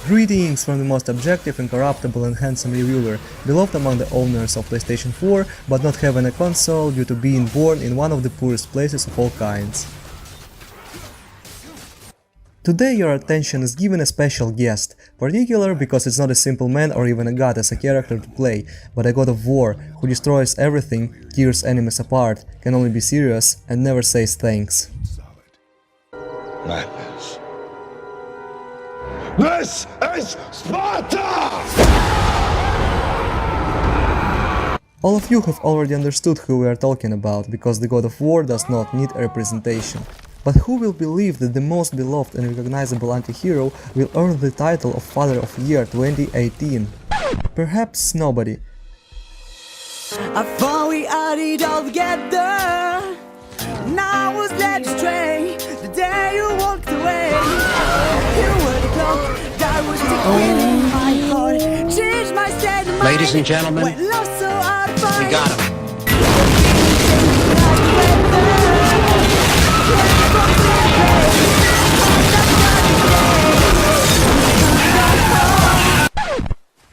Greetings from the most objective, incorruptible and handsome reviewer, beloved among the owners of PlayStation 4, but not having a console due to being born in one of the poorest places of all kinds. Today your attention is given a special guest, particular because it's not a simple man or even a god as a character to play, but a god of war, who destroys everything, tears enemies apart, can only be serious and never says thanks. Madness. This is Sparta! All of you have already understood who we are talking about, because the God of War does not need a representation. But who will believe that the most beloved and recognizable anti-hero will earn the title of Father of Year 2018? Perhaps nobody. I thought we had it all together, and I was led astray the day you walked away. You were the clock that was ticking in my heart, changed my state of mind. Ladies and gentlemen, when love so hard to find. we got him.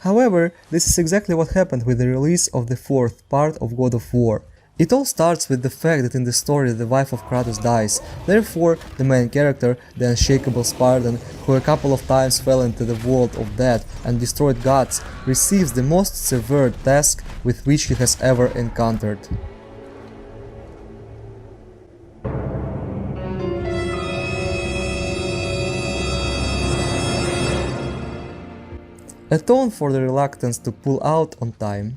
However, this is exactly what happened with the release of the fourth part of God of War. It all starts with the fact that in the story the wife of Kratos dies, therefore the main character, the unshakable Spartan, who a couple of times fell into the world of death and destroyed gods, receives the most severe task with which he has ever encountered. Atone for the reluctance to pull out on time.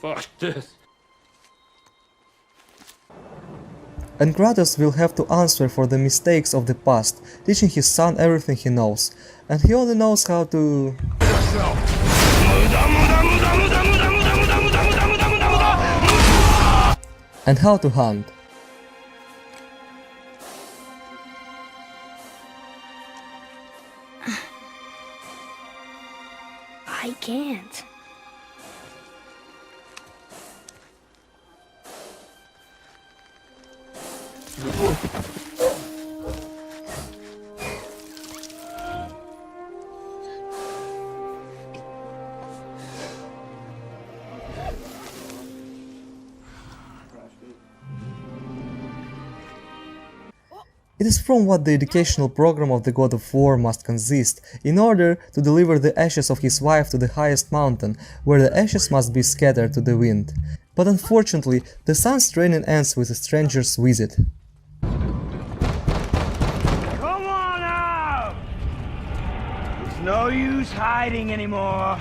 Fuck this. And Kratos will have to answer for the mistakes of the past, teaching his son everything he knows. And he only knows how to... and how to hunt. I can't. It is from what the educational program of the God of War must consist, in order to deliver the ashes of his wife to the highest mountain, where the ashes must be scattered to the wind. But unfortunately, the son's training ends with a stranger's visit. Come on out! There's no use hiding anymore.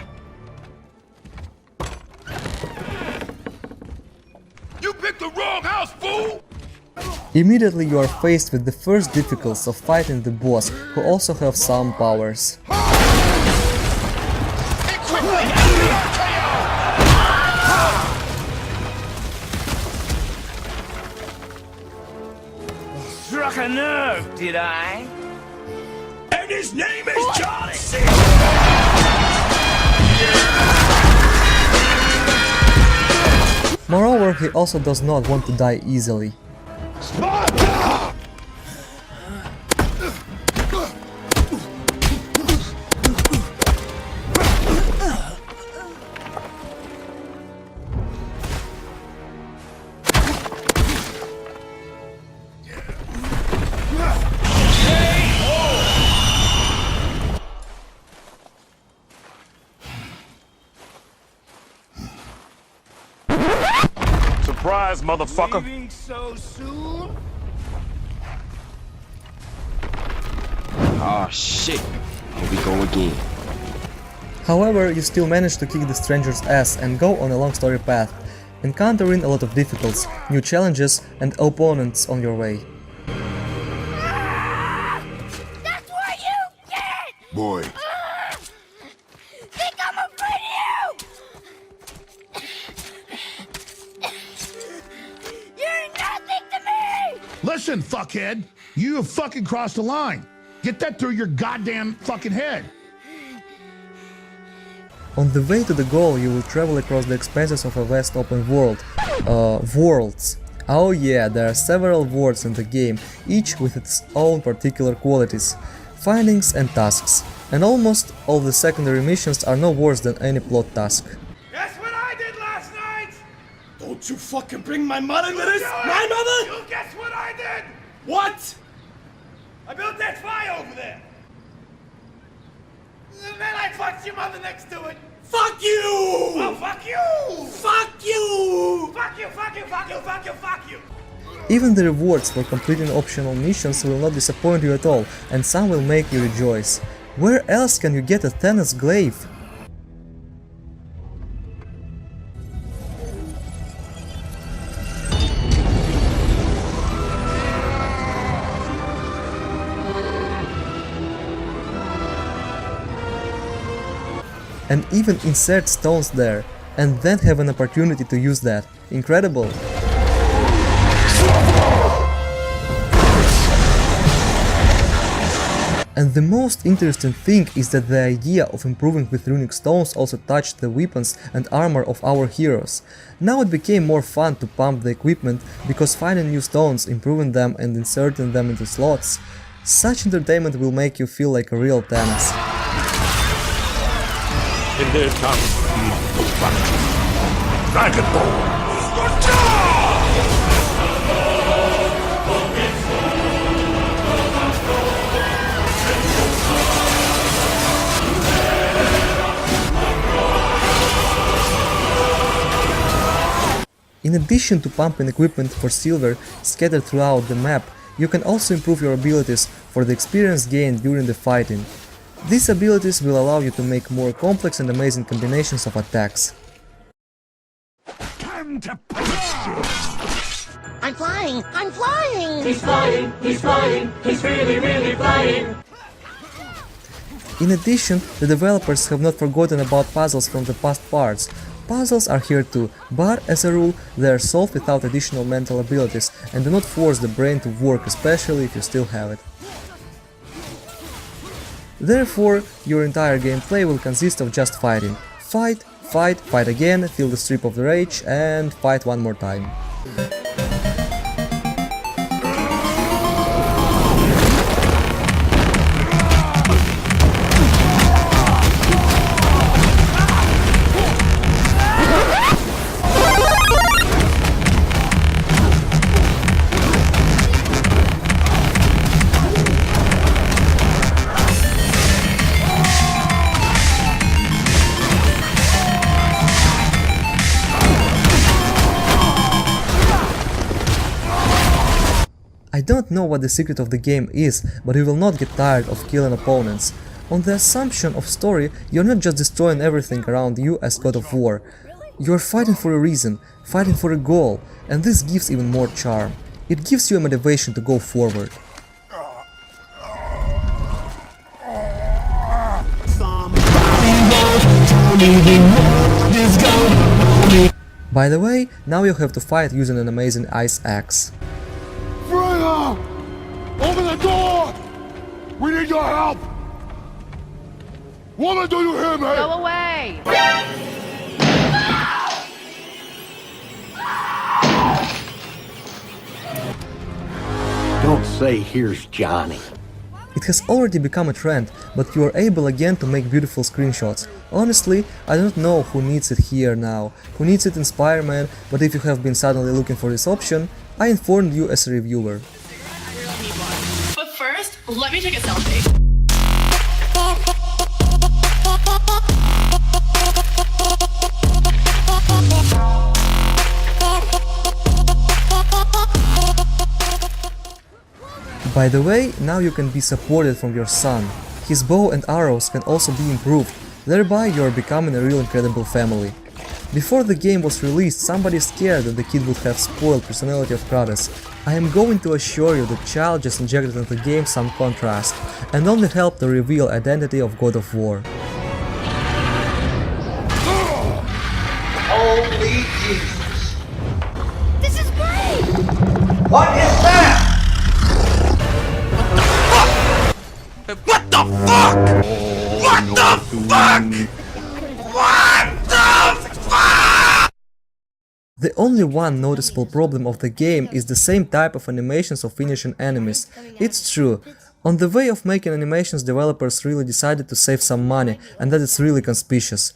You picked the wrong house, fool! Immediately you are faced with the first difficulties of fighting the boss, who also have some powers. Struck a nerve, did I? And his name is John Cena! Moreover, he also does not want to die easily. Sparta! Surprise, motherfucker! Leaving so soon? Oh shit, here we go again. However, you still manage to kick the stranger's ass and go on a long story path, encountering a lot of difficulties, new challenges and opponents on your way. That's what you get! Boy. Think I'm afraid of you! You're nothing to me! Listen, fuckhead, you have fucking crossed the line. Get that through your goddamn fucking head. On the way to the goal, you will travel across the expanses of a vast open world, worlds, Oh yeah, there are several words in the game, each with its own particular qualities, findings and tasks, and almost all the secondary missions are no worse than any plot task. Guess what I did last night? Don't you fucking bring my mother into You this! do it! My mother! You guess what I did? What? I built that fire over there. And then I fucked your mother next to it. Fuck you! Oh, fuck you! Fuck you! Fuck you, fuck you, fuck you, fuck you, fuck you! Even the rewards for completing optional missions will not disappoint you at all, and some will make you rejoice. Where else can you get a tennis glaive? And even insert stones there, and then have an opportunity to use that. Incredible! And the most interesting thing is that the idea of improving with runic stones also touched the weapons and armor of our heroes. Now it became more fun to pump the equipment, because finding new stones, improving them and inserting them into slots, such entertainment will make you feel like a real tennis. And there comes Dragon Ball. In addition to pumping equipment for silver scattered throughout the map, you can also improve your abilities for the experience gained during the fighting. These abilities will allow you to make more complex and amazing combinations of attacks. Time to punch. I'm flying! I'm flying! He's flying, he's flying, he's really, really flying! In addition, the developers have not forgotten about puzzles from the past parts. Puzzles are here too, but as a rule, they are solved without additional mental abilities and do not force the brain to work, especially if you still have it. Therefore, your entire gameplay will consist of just fighting. Fight, fight, fight again, feel the strip of the rage, and fight one more time. I don't know what the secret of the game is, but you will not get tired of killing opponents. On the assumption of story, you're not just destroying everything around you as God of War. You're fighting for a reason, fighting for a goal, and this gives even more charm. It gives you a motivation to go forward. By the way, now you have to fight using an amazing ice axe. Freya! Open the door! We need your help! Woman, do you hear me? Go away! Don't say, "Here's Johnny." It has already become a trend, but you are able again to make beautiful screenshots. Honestly, I don't know who needs it here now, who needs it in Spider-Man, but if you have been suddenly looking for this option, I informed you as a reviewer. But first, let me take a selfie. By the way, now you can be supported from your son. His bow and arrows can also be improved, thereby you are becoming a real incredible family. Before the game was released, somebody scared that the kid would have spoiled personality of Kratos. I am going to assure you that child just injected into the game some contrast, and only helped to reveal identity of God of War. Holy Jesus! This is great! What is that? What the fuck? What the fuck? What the fuck? The only one noticeable problem of the game is the same type of animations of finishing enemies. It's true. On the way of making animations, developers really decided to save some money, and that is really conspicuous.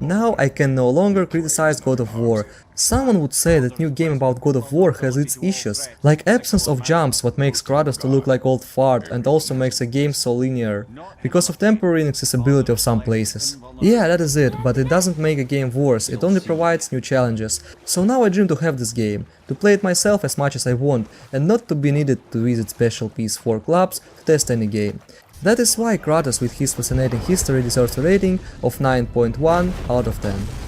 Now I can no longer criticize God of War. Someone would say that new game about God of War has its issues, like absence of jumps, what makes Kratos to look like old fart and also makes a game so linear, because of temporary inaccessibility of some places. Yeah, that is it, but it doesn't make a game worse, it only provides new challenges. So now I dream to have this game, to play it myself as much as I want, and not to be needed to visit special PS4 clubs to test any game. That is why Kratos with his fascinating history deserves a rating of 9.1 out of 10.